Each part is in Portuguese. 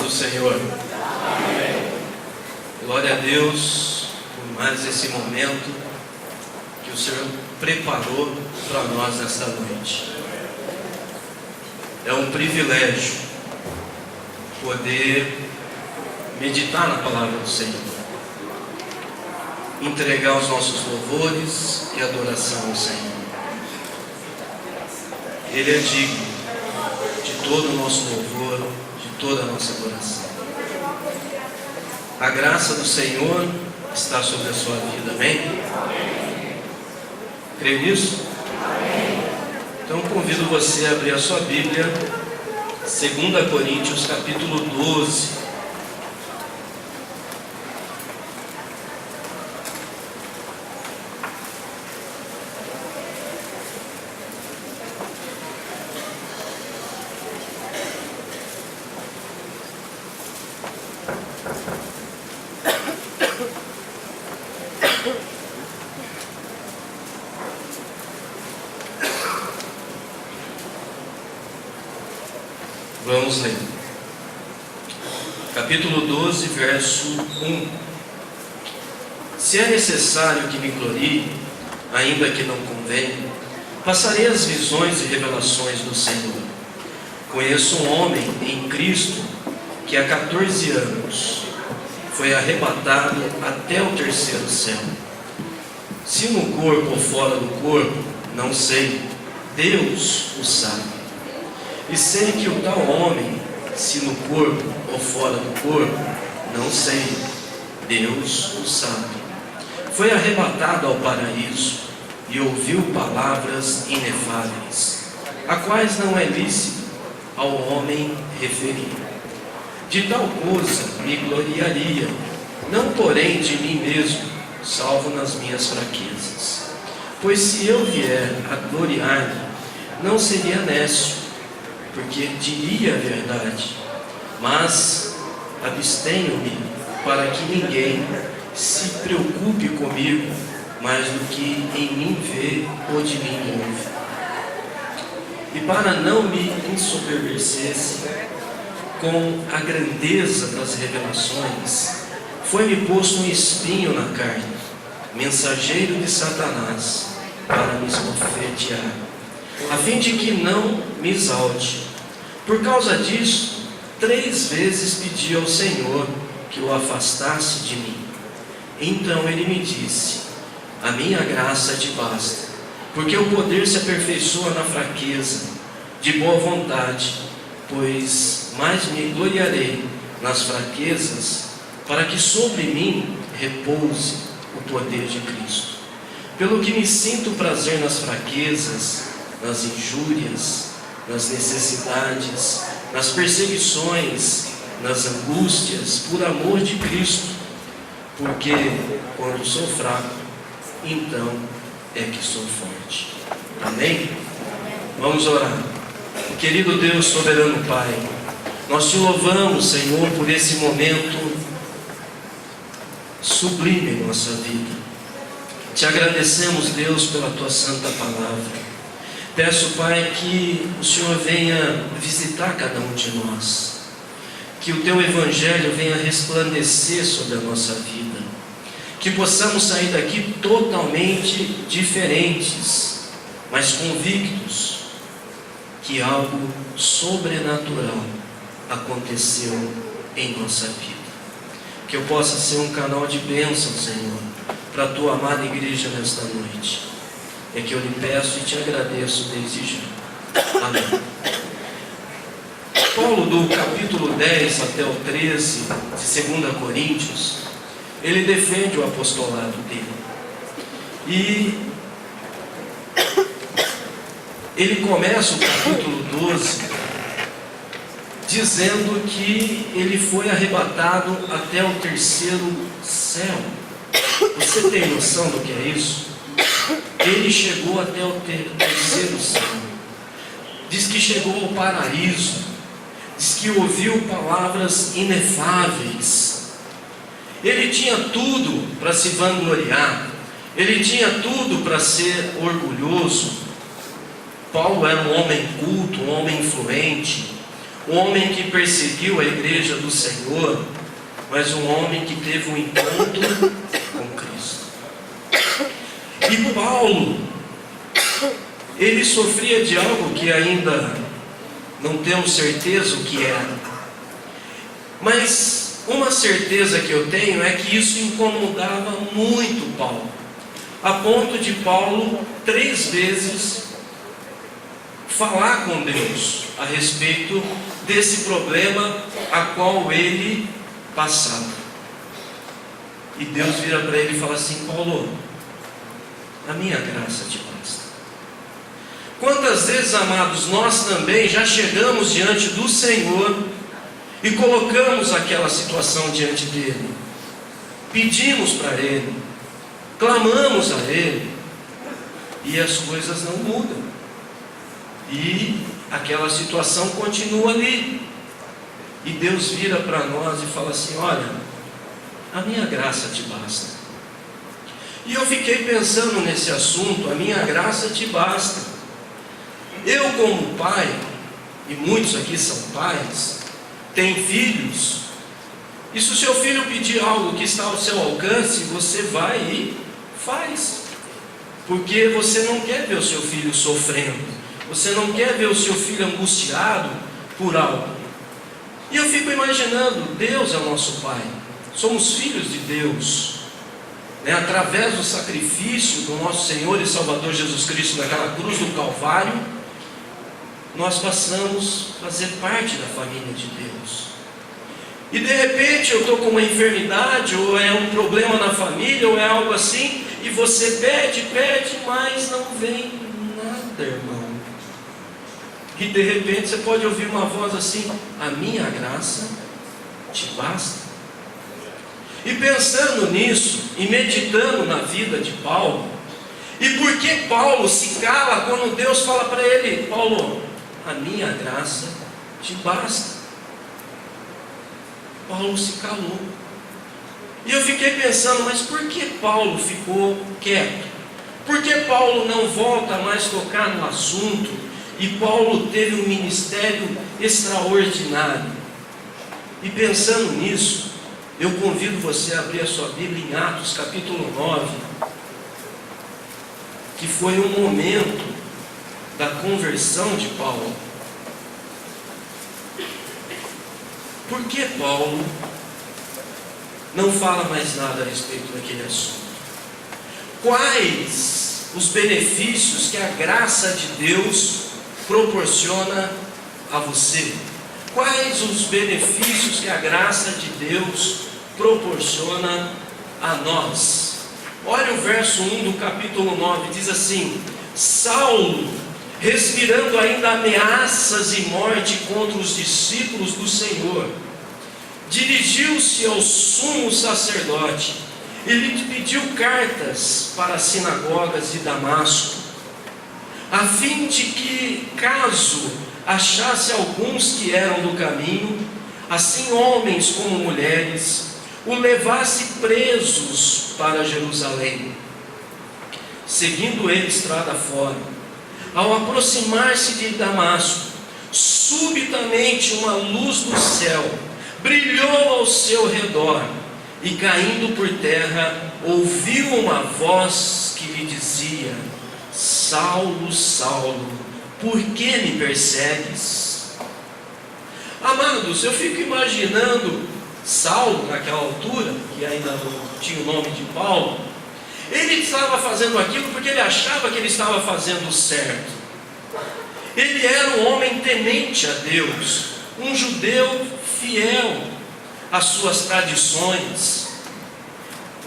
do Senhor. Amém. Glória a Deus por mais esse momento que o Senhor preparou para nós nesta noite. É um privilégio poder meditar na palavra do Senhor, entregar os nossos louvores e adoração ao Senhor. Ele é digno de todo o nosso louvor, de toda a nossa adoração. A graça do Senhor está sobre a sua vida, amém? Crê nisso? Então convido você a abrir a sua Bíblia, 2 Coríntios capítulo 12. Vamos ler. Capítulo 12, verso 1. Se é necessário que me glorie, ainda que não convenha, passarei as visões e revelações do Senhor. Conheço um homem em Cristo que há 14 anos foi arrebatado até o terceiro céu. Se no corpo ou fora do corpo, não sei, Deus o sabe. E sei que o tal homem, se no corpo ou fora do corpo, não sei, Deus o sabe, foi arrebatado ao paraíso e ouviu palavras inefáveis, a quais não é lícito ao homem referir. De tal coisa me gloriaria, não porém de mim mesmo, salvo nas minhas fraquezas. Pois se eu vier a gloriar-me, não seria nécio, porque diria a verdade, mas abstenho-me para que ninguém se preocupe comigo mais do que em mim vê ou de mim ouve. E para não me ensoberbecesse com a grandeza das revelações, foi-me posto um espinho na carne, mensageiro de Satanás, para me esbofetear, a fim de que não me exalte. Por causa disso, 3 vezes pedi ao Senhor que o afastasse de mim. Então ele me disse: a minha graça te basta, porque o poder se aperfeiçoa na fraqueza. De boa vontade, pois mais me gloriarei nas fraquezas, para que sobre mim repouse o poder de Cristo. Pelo que me sinto prazer nas fraquezas, nas injúrias, nas necessidades, nas perseguições, nas angústias, por amor de Cristo, porque quando sou fraco, então é que sou forte. Amém? Vamos orar. Querido Deus, soberano Pai, nós te louvamos, Senhor, por esse momento sublime em nossa vida. Te agradecemos, Deus, pela tua santa palavra. Peço, Pai, que o Senhor venha visitar cada um de nós, que o teu evangelho venha resplandecer sobre a nossa vida, que possamos sair daqui totalmente diferentes, mas convictos que algo sobrenatural aconteceu em nossa vida. Que eu possa ser um canal de bênção, Senhor, para a tua amada igreja nesta noite. É que eu lhe peço e te agradeço desde já. Amém. Paulo, do capítulo 10 até o 13 de 2 Coríntios, ele defende o apostolado dele. E ele começa o capítulo 12 dizendo que ele foi arrebatado até o terceiro céu. Você tem noção do que é isso? Ele chegou até o terceiro céu. Diz que chegou ao paraíso. Diz que ouviu palavras inefáveis. Ele tinha tudo para se vangloriar. Ele tinha tudo para ser orgulhoso. Paulo era um homem culto, um homem influente, um homem que perseguiu a igreja do Senhor, mas um homem que teve um encontro com Cristo. E Paulo, ele sofria de algo que ainda não temos certeza o que era, mas uma certeza que eu tenho é que isso incomodava muito Paulo, a ponto de Paulo 3 vezes falar com Deus a respeito desse problema a qual ele passava. E Deus vira para ele e fala assim: Paulo, a minha graça te basta. Quantas vezes, amados, nós também já chegamos diante do Senhor e colocamos aquela situação diante dele, pedimos para ele, clamamos a ele, e as coisas não mudam, e aquela situação continua ali, e Deus vira para nós e fala assim: olha, a minha graça te basta. E eu fiquei pensando nesse assunto, a minha graça te basta. Eu, como pai, e muitos aqui são pais, têm filhos, e se o seu filho pedir algo que está ao seu alcance, você vai e faz, porque você não quer ver o seu filho sofrendo, você não quer ver o seu filho angustiado por algo. E eu fico imaginando, Deus é o nosso Pai, somos filhos de Deus, através do sacrifício do nosso Senhor e Salvador Jesus Cristo naquela cruz do Calvário, nós passamos a fazer parte da família de Deus. E de repente eu estou com uma enfermidade, ou é um problema na família, ou é algo assim, e você pede, mas não vem nada, irmão. E de repente você pode ouvir uma voz assim: a minha graça te basta. E pensando nisso, e meditando na vida de Paulo, e por que Paulo se cala quando Deus fala para ele: Paulo, a minha graça te basta. Paulo se calou. E eu fiquei pensando, mas por que Paulo ficou quieto? Por que Paulo não volta mais a tocar no assunto? E Paulo teve um ministério extraordinário. E pensando nisso, eu convido você a abrir a sua Bíblia em Atos capítulo 9, que foi um momento da conversão de Paulo. Por que Paulo não fala mais nada a respeito daquele assunto? Quais os benefícios que a graça de Deus proporciona a você? Quais os benefícios que a graça de Deus proporciona a nós? Olha o verso 1 do capítulo 9, diz assim: Saulo, respirando ainda ameaças e morte contra os discípulos do Senhor, dirigiu-se ao sumo sacerdote e lhe pediu cartas para as sinagogas de Damasco, a fim de que, caso achasse alguns que eram do caminho, assim homens como mulheres, o levasse presos para Jerusalém. Seguindo ele estrada fora, ao aproximar-se de Damasco, subitamente uma luz do céu brilhou ao seu redor, e caindo por terra, ouviu uma voz que lhe dizia: Saulo, Saulo, por que me persegues? Amados, eu fico imaginando Saulo naquela altura, que ainda não tinha o nome de Paulo. Ele estava fazendo aquilo porque ele achava que ele estava fazendo certo. Ele era um homem temente a Deus, um judeu fiel às suas tradições.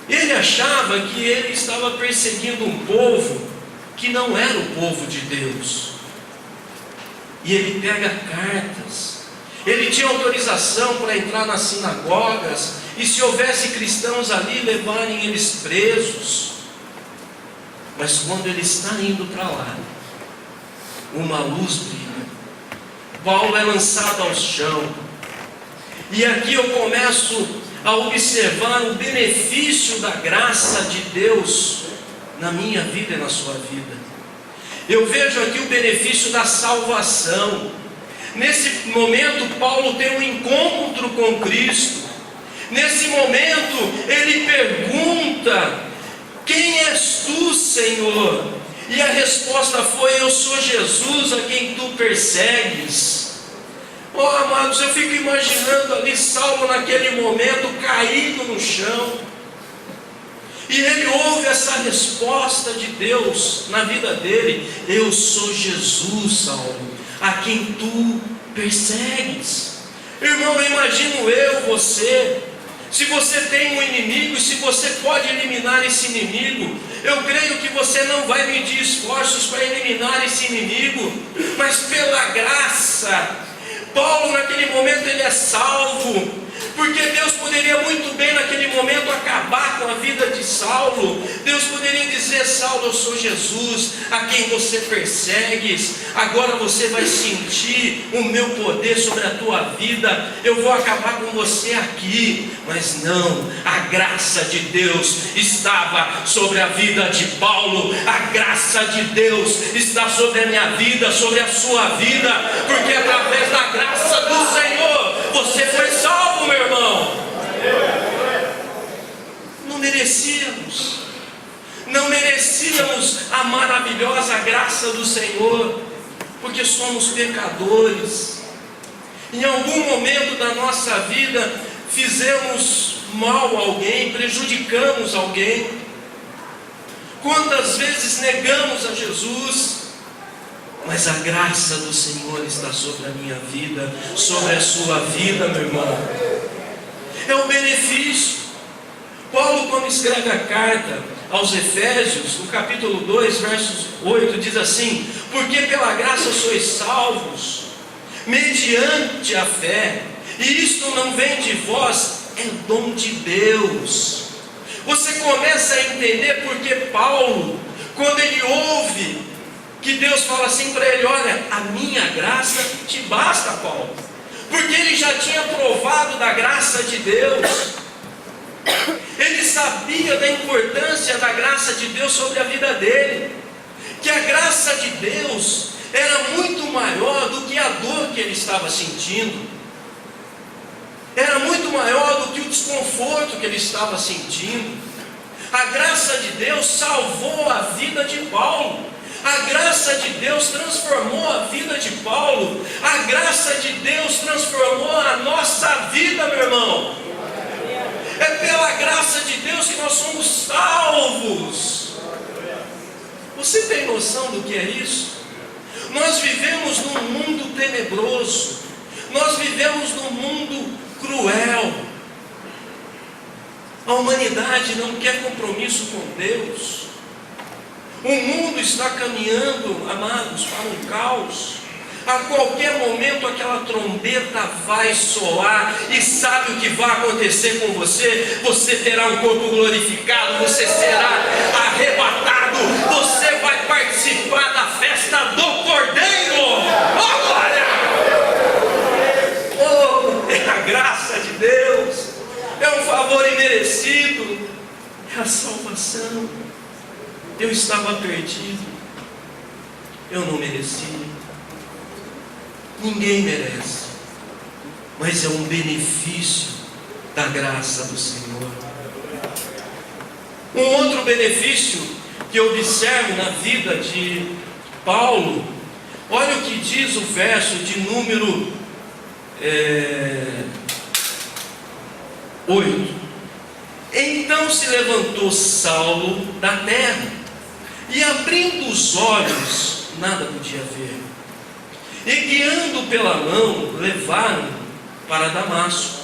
Ele achava que ele estava perseguindo um povo que não era o povo de Deus. E ele pega cartas. Ele tinha autorização para entrar nas sinagogas, e se houvesse cristãos ali, levarem eles presos. Mas quando ele está indo para lá, uma luz brilha. Paulo é lançado ao chão. E aqui eu começo a observar o benefício da graça de Deus na minha vida e na sua vida. Eu vejo aqui o benefício da salvação. momento, Paulo tem um encontro com Cristo. Nesse momento, ele pergunta: quem és tu, Senhor? E a resposta foi: eu sou Jesus a quem tu persegues. Oh, amados, eu fico imaginando ali Saulo naquele momento caído no chão, e ele ouve essa resposta de Deus na vida dele: eu sou Jesus, Saulo, a quem tu persegues. Irmão, eu imagino você, se você tem um inimigo e se você pode eliminar esse inimigo, eu creio que você não vai medir esforços para eliminar esse inimigo, mas pela graça, Paulo naquele momento ele é salvo, porque Deus poderia muito bem naquele momento acabar com a vida de Saulo. Deus poderia dizer: Saulo, eu sou Jesus a quem você persegues, agora você vai sentir o meu poder sobre a tua vida, eu vou acabar com você aqui. Mas não, a graça de Deus estava sobre a vida de Paulo, a graça de Deus está sobre a minha vida, sobre a sua vida, porque através da graça do Senhor você foi salvo, meu irmão. Não merecíamos a maravilhosa graça do Senhor, porque somos pecadores. Em algum momento da nossa vida fizemos mal a alguém, prejudicamos alguém. Quantas vezes negamos a Jesus? Mas a graça do Senhor está sobre a minha vida, sobre a sua vida, meu irmão. É o benefício. Paulo, quando escreve a carta aos Efésios, no capítulo 2, versos 8, diz assim: porque pela graça sois salvos, mediante a fé, e isto não vem de vós, é dom de Deus. Você começa a entender porque Paulo, quando ele ouve que Deus fala assim para ele: olha, a minha graça te basta, Paulo, porque ele já tinha provado da graça de Deus, ele sabia da importância da graça de Deus sobre a vida dele, que a graça de Deus era muito maior do que a dor que ele estava sentindo, era muito maior do que o desconforto que ele estava sentindo. A graça de Deus salvou a vida de Paulo, a graça de Deus transformou a vida de Paulo, a graça de Deus transformou a nossa vida, meu irmão. É pela graça de Deus que nós somos salvos. Você tem noção do que é isso? Nós vivemos num mundo tenebroso, nós vivemos num mundo cruel. A humanidade não quer compromisso com Deus. O mundo está caminhando, amados, para um caos. A qualquer momento aquela trombeta vai soar, e sabe o que vai acontecer com você? Você terá um corpo glorificado, você será arrebatado, você vai participar da festa do Cordeiro. Oh, glória! Oh, é a graça de Deus, é um favor imerecido, é a salvação. Eu estava perdido, eu não merecia. Ninguém merece, mas é um benefício da graça do Senhor. Um outro benefício que eu observo na vida de Paulo, olha o que diz o verso de número 8. Então se levantou Saulo da terra, e abrindo os olhos, nada podia ver. E guiando pela mão, levaram para Damasco.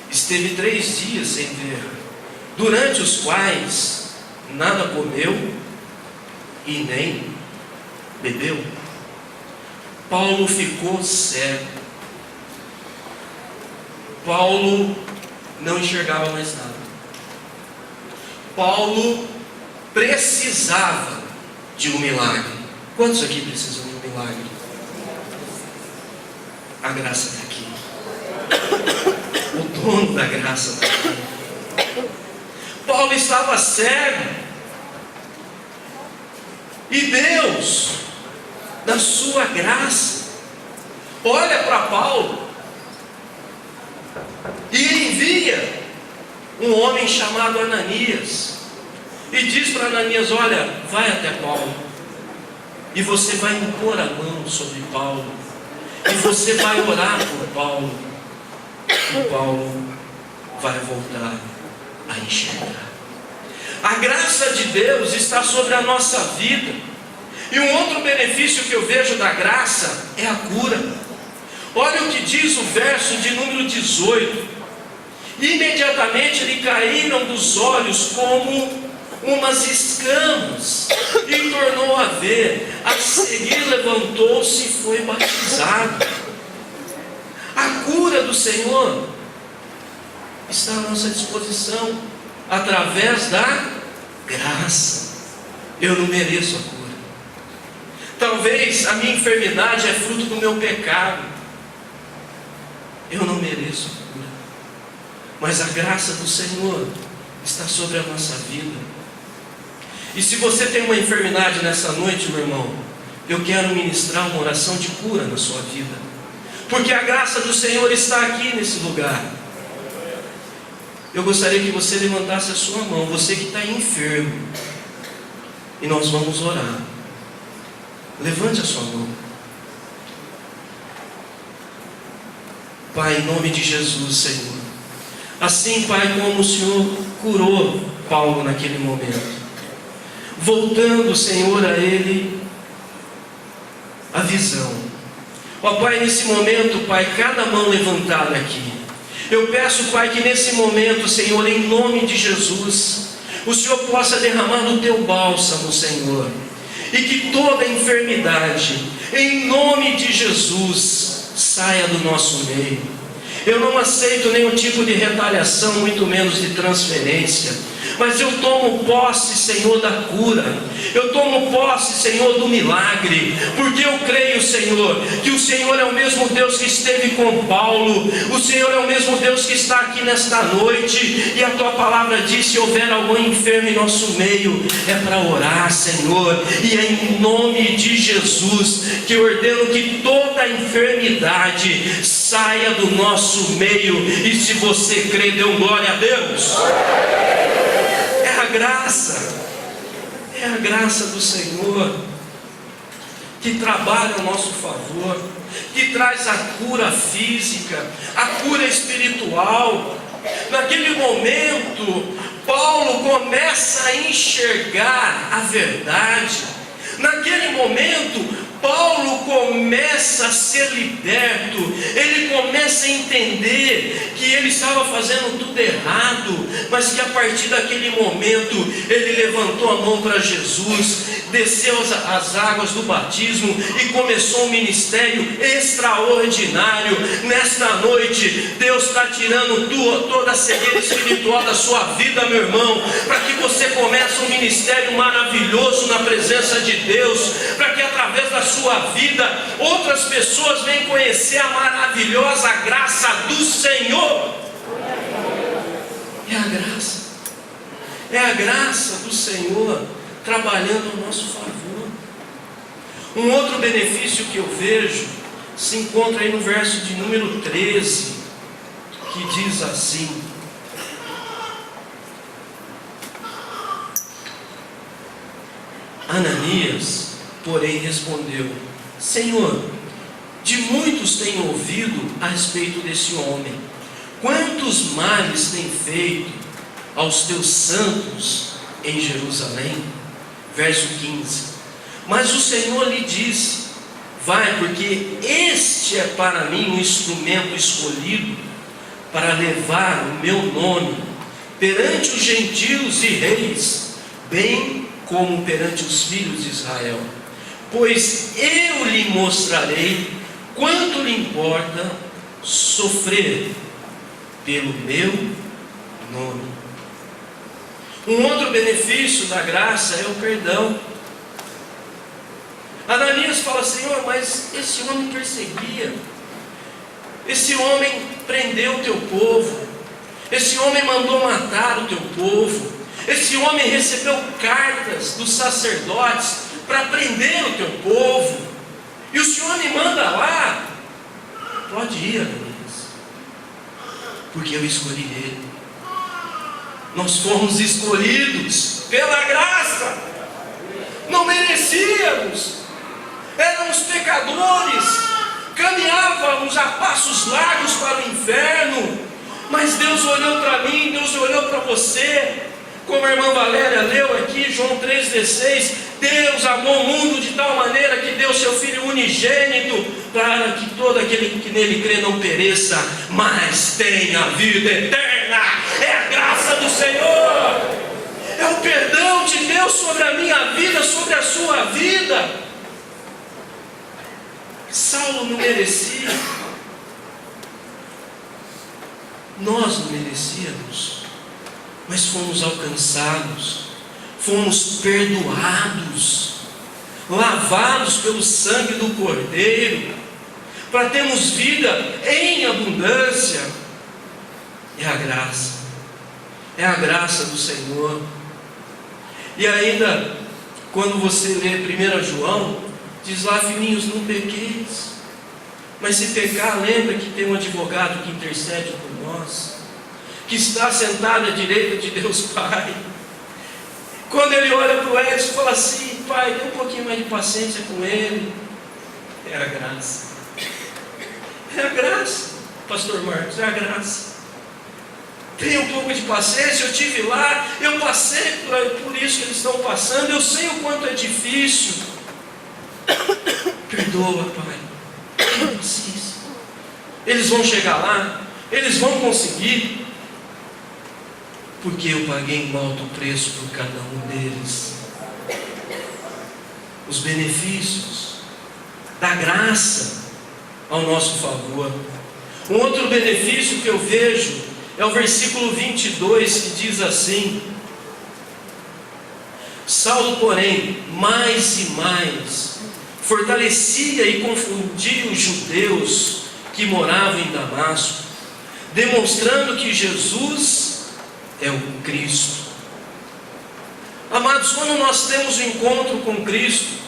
Esteve 3 dias sem ver, durante os quais nada comeu e nem bebeu. Paulo ficou cego. Paulo não enxergava mais nada. Paulo precisava de um milagre. Quantos aqui precisam de um milagre? A graça está aqui. O dono da graça está aqui. Paulo estava cego, e Deus, da sua graça, olha para Paulo e envia um homem chamado Ananias e diz para Ananias: olha, vai até Paulo e você vai impor a mão sobre Paulo e você vai orar por Paulo, e Paulo vai voltar a enxergar. A graça de Deus está sobre a nossa vida. E um outro benefício que eu vejo da graça é a cura. Olha o que diz o verso de número 18: imediatamente lhe caíram dos olhos como umas escamas, e tornou a ver. A seguir levantou-se e foi batizado. A cura do Senhor está à nossa disposição através da graça. Eu não mereço a cura. Talvez a minha enfermidade é fruto do meu pecado. Eu não mereço a cura, mas a graça do Senhor está sobre a nossa vida. E se você tem uma enfermidade nessa noite, meu irmão, eu quero ministrar uma oração de cura na sua vida, porque a graça do Senhor está aqui nesse lugar. Eu gostaria que você levantasse a sua mão, você que está enfermo, e nós vamos orar. Levante a sua mão. Pai, em nome de Jesus, Senhor, assim, Pai, como o Senhor curou Paulo naquele momento, voltando, Senhor, a ele a visão. Ó Pai, nesse momento, Pai, cada mão levantada aqui, eu peço, Pai, que nesse momento, Senhor, em nome de Jesus, o Senhor possa derramar do teu bálsamo, Senhor, e que toda enfermidade, em nome de Jesus, saia do nosso meio. Eu não aceito nenhum tipo de retaliação, muito menos de transferência, mas eu tomo posse, Senhor, da cura. Eu tomo posse, Senhor, do milagre, porque eu creio, Senhor, que o Senhor é o mesmo Deus que esteve com Paulo, o Senhor é o mesmo Deus que está aqui nesta noite, e a tua palavra diz: se houver algum enfermo em nosso meio, é para orar, Senhor, e é em nome de Jesus que eu ordeno que toda enfermidade saia do nosso meio. E se você crê, dê glória a Deus. É a graça do Senhor que trabalha ao nosso favor, que traz a cura física, a cura espiritual. Naquele momento, Paulo começa a enxergar a verdade. Naquele momento, Paulo começa a ser liberto, ele começa a entender que ele estava fazendo tudo errado, mas que a partir daquele momento, ele levantou a mão para Jesus, desceu as águas do batismo e começou um ministério extraordinário. Nesta noite, Deus está tirando toda a cegueira espiritual da sua vida, meu irmão, para que você comece um ministério maravilhoso na presença de Deus, para que através da sua vida outras pessoas venham conhecer a maravilhosa graça do Senhor. É a graça do Senhor trabalhando ao nosso favor. Um outro benefício que eu vejo se encontra aí no verso de número 13, que diz assim: Ananias, porém, respondeu: Senhor, de muitos tenho ouvido a respeito desse homem, quantos males tem feito aos teus santos em Jerusalém. Verso 15: Mas o Senhor lhe disse: vai, porque este é para mim um instrumento escolhido para levar o meu nome perante os gentios e reis, bem como perante os filhos de Israel. Pois eu lhe mostrarei quanto lhe importa sofrer pelo meu nome. Um outro benefício da graça é o perdão. Ananias fala: Senhor, mas esse homem perseguia, esse homem prendeu o teu povo, esse homem mandou matar o teu povo, esse homem recebeu cartas dos sacerdotes para prender o teu povo, e o Senhor me manda lá dia, Ananias, porque eu escolhi ele. Nós fomos escolhidos pela graça, não merecíamos, éramos pecadores, caminhávamos a passos largos para o inferno, mas Deus olhou para mim, Deus olhou para você, como a irmã Valéria leu aqui, João 3,16, Deus amou o mundo de tal maneira que deu seu Filho unigênito, para que todo aquele que nele crê não pereça, mas tenha vida eterna. É a graça do Senhor, é o perdão de Deus sobre a minha vida, sobre a sua vida. Saulo não merecia, nós não merecíamos, mas fomos alcançados, fomos perdoados, lavados pelo sangue do Cordeiro, para termos vida em abundância. É a graça do Senhor. E ainda, quando você lê 1 João, diz lá: filhinhos, não pequeis, mas se pecar, lembra que tem um advogado que intercede por nós, que está sentado à direita de Deus Pai. Quando ele olha para o Edson e fala assim: pai, dê um pouquinho mais de paciência com ele. É a graça. É a graça, pastor Marcos, é a graça. Tenha um pouco de paciência, eu estive lá, eu passei por isso que eles estão passando, eu sei o quanto é difícil. Perdoa, pai, tenha paciência. Eles vão chegar lá, eles vão conseguir, porque eu paguei um alto preço por cada um deles. Os benefícios da graça ao nosso favor. Um outro benefício que eu vejo é o versículo 22, que diz assim: Saulo, porém, mais e mais fortalecia e confundia os judeus que moravam em Damasco, demonstrando que Jesus é o Cristo. Amados, quando nós temos um encontro com Cristo,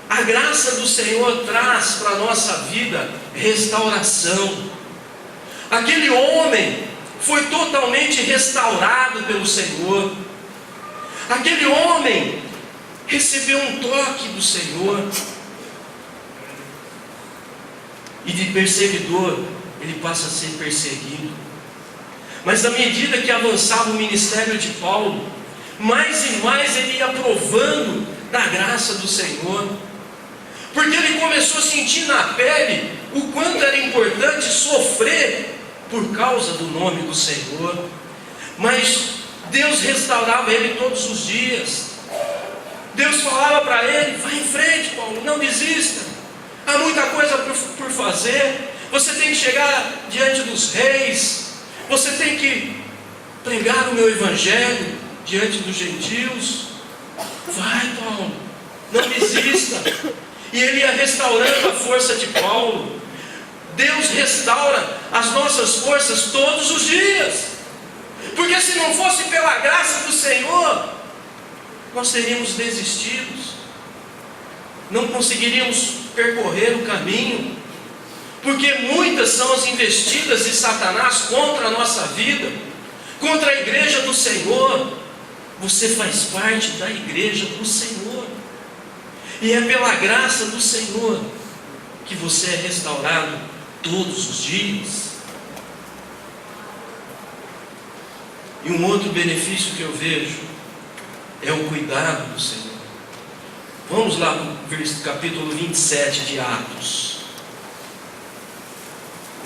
a graça do Senhor traz para a nossa vida restauração. Aquele homem foi totalmente restaurado pelo Senhor. Aquele homem recebeu um toque do Senhor. E de perseguidor, ele passa a ser perseguido. Mas à medida que avançava o ministério de Paulo, mais e mais ele ia provando da graça do Senhor. Porque ele começou a sentir na pele o quanto era importante sofrer por causa do nome do Senhor. Mas Deus restaurava ele todos os dias. Deus falava para ele: vai em frente, Paulo, não desista, há muita coisa por fazer, você tem que chegar diante dos reis, você tem que pregar o meu evangelho diante dos gentios. Vai, Paulo, não desista. E ele ia restaurando a força de Paulo. Deus restaura as nossas forças todos os dias, porque se não fosse pela graça do Senhor, nós teríamos desistido, não conseguiríamos percorrer o caminho, porque muitas são as investidas de Satanás contra a nossa vida, contra a igreja do Senhor. Você faz parte da igreja do Senhor, e é pela graça do Senhor que você é restaurado todos os dias. E um outro benefício que eu vejo é o cuidado do Senhor. Vamos lá para o capítulo 27 de Atos.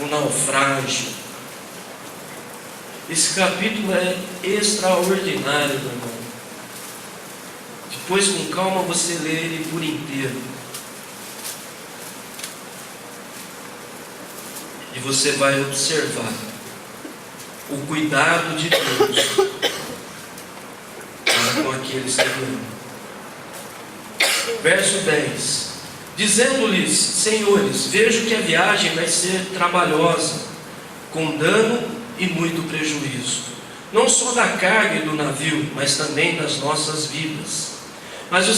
O naufrágio. Esse capítulo é extraordinário, meu irmão. Depois, com calma, você lê ele por inteiro. E você vai observar o cuidado de Deus para com aqueles que amam. Verso 10: dizendo-lhes: senhores, vejo que a viagem vai ser trabalhosa, com dano e muito prejuízo, não só da carga e do navio, mas também das nossas vidas. Mas o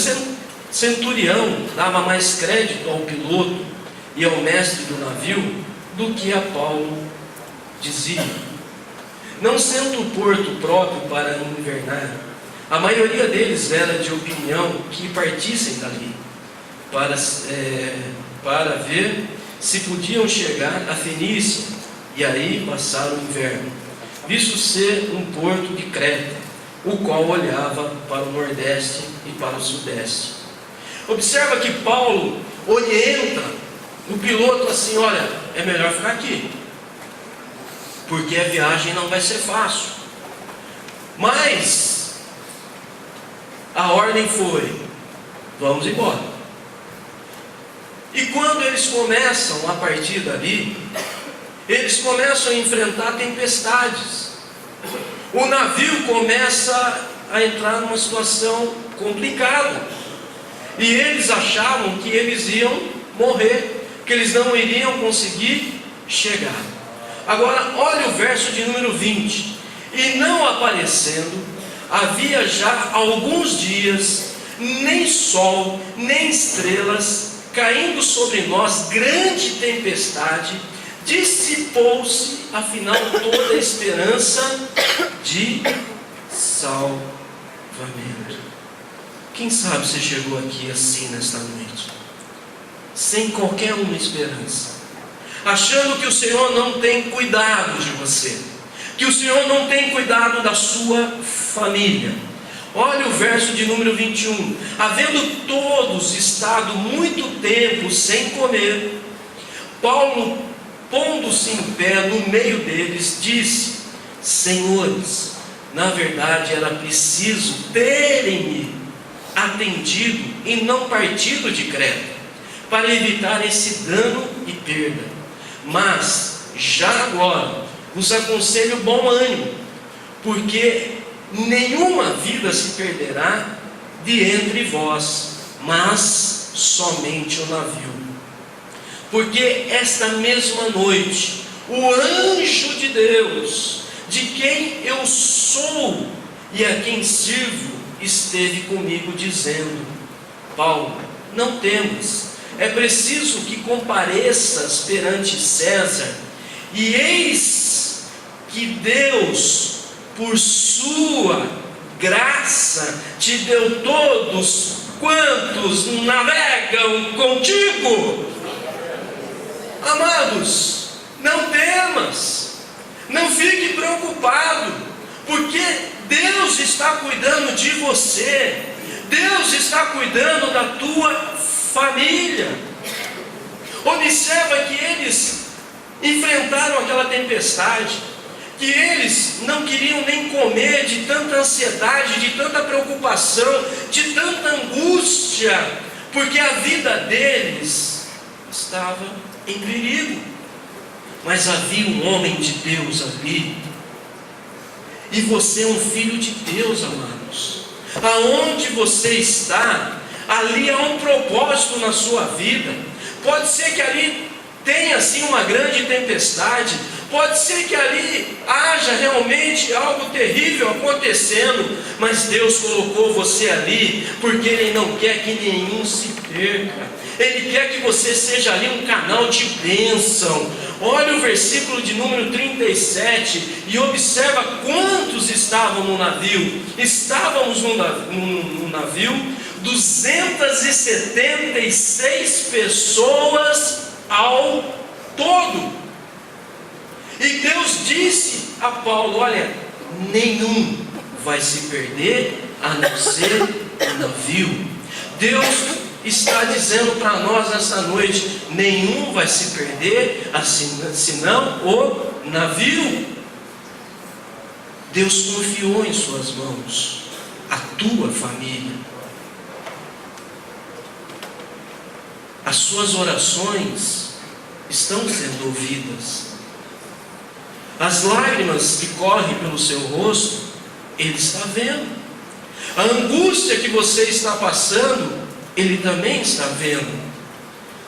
centurião dava mais crédito ao piloto e ao mestre do navio do que a Paulo dizia. Não sendo o porto próprio para invernar, a maioria deles era de opinião que partissem dali para ver se podiam chegar a Fenícia e aí passar o inverno, visto ser um porto de Creta, o qual olhava para o nordeste e para o sudeste. Observa que Paulo orienta o piloto assim: olha, é melhor ficar aqui, porque a viagem não vai ser fácil. Mas a ordem foi: vamos embora. E quando eles começam a partir dali, eles começam a enfrentar tempestades. O navio começa a entrar numa situação complicada. E eles achavam que eles iam morrer, que eles não iriam conseguir chegar. Agora, olha o verso de número 20. E não aparecendo, havia já alguns dias, nem sol, nem estrelas, caindo sobre nós grande tempestade, dissipou-se, afinal, toda a esperança de salvamento. Quem sabe você chegou aqui assim nesta noite, sem qualquer uma esperança, achando que o Senhor não tem cuidado de você, que o Senhor não tem cuidado da sua família. Olha o verso de número 21. Havendo todos estado muito tempo sem comer, Paulo, pondo-se em pé no meio deles, disse: Senhores, na verdade era preciso terem-me atendido e não partido de Creta, para evitar esse dano e perda. Mas já agora vos aconselho bom ânimo, porque nenhuma vida se perderá de entre vós, mas somente o navio. Porque esta mesma noite o anjo de Deus, de quem eu sou e a quem sirvo, esteve comigo dizendo: Paulo, não temas, é preciso que compareças perante César, e eis que Deus, por sua graça, te deu todos quantos navegam contigo. Amados, não temas, não fique preocupado, porque Deus está cuidando de você, Deus está cuidando da tua família. Observa que eles enfrentaram aquela tempestade, que eles não queriam nem comer de tanta ansiedade, de tanta preocupação, de tanta angústia, porque a vida deles estava em perigo. Mas havia um homem de Deus ali, e você é um filho de Deus, amados. Aonde você está, ali há um propósito na sua vida. Pode ser que ali tenha assim uma grande tempestade, pode ser que ali haja realmente algo terrível acontecendo, mas Deus colocou você ali porque Ele não quer que nenhum se perca. Ele quer que você seja ali um canal de bênção. Olha o versículo de número 37 e observa quantos estavam no navio. Estávamos no navio 276 pessoas ao todo. E Deus disse a Paulo: olha, nenhum vai se perder a não ser o navio. Deus está dizendo para nós nessa noite: nenhum vai se perder, assim, senão o navio. Deus confiou em suas mãos a tua família. As suas orações estão sendo ouvidas. As lágrimas que correm pelo seu rosto, Ele está vendo. A angústia que você está passando, Ele também está vendo.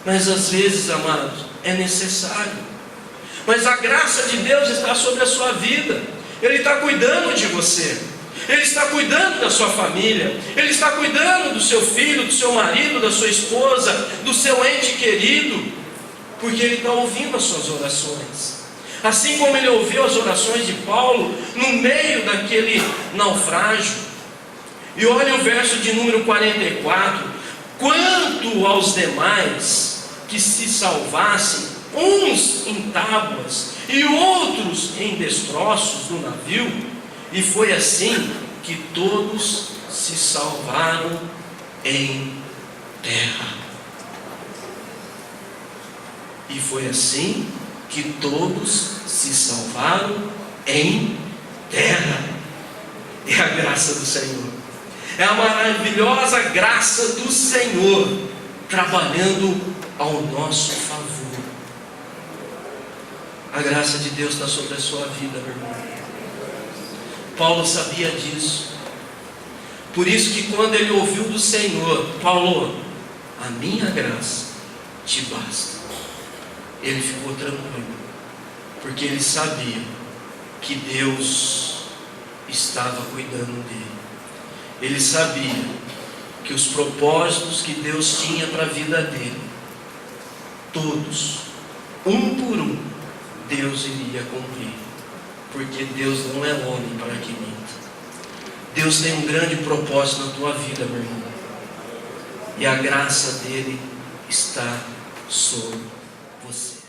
Mas às vezes, amados, é necessário. Mas a graça de Deus está sobre a sua vida. Ele está cuidando de você. Ele está cuidando da sua família. Ele está cuidando do seu filho, do seu marido, da sua esposa, do seu ente querido. porque Ele está ouvindo as suas orações. Assim como Ele ouviu as orações de Paulo no meio daquele naufrágio. E olha o verso de número 44: quanto aos demais que se salvassem, uns em tábuas e outros em destroços do navio, e foi assim que todos se salvaram em terra. E foi assim que todos se salvaram em terra. É a graça do Senhor, é a maravilhosa graça do Senhor trabalhando ao nosso favor. A graça de Deus está sobre a sua vida, meu irmão. Paulo sabia disso. Por isso que quando ele ouviu do Senhor, Paulo, a minha graça te basta, ele ficou tranquilo, porque ele sabia que Deus estava cuidando dele. Ele sabia que os propósitos que Deus tinha para a vida dele, todos, um por um, Deus iria cumprir, porque Deus não é homem para que minta. Deus tem um grande propósito na tua vida, meu irmão, e a graça dele está sobre você.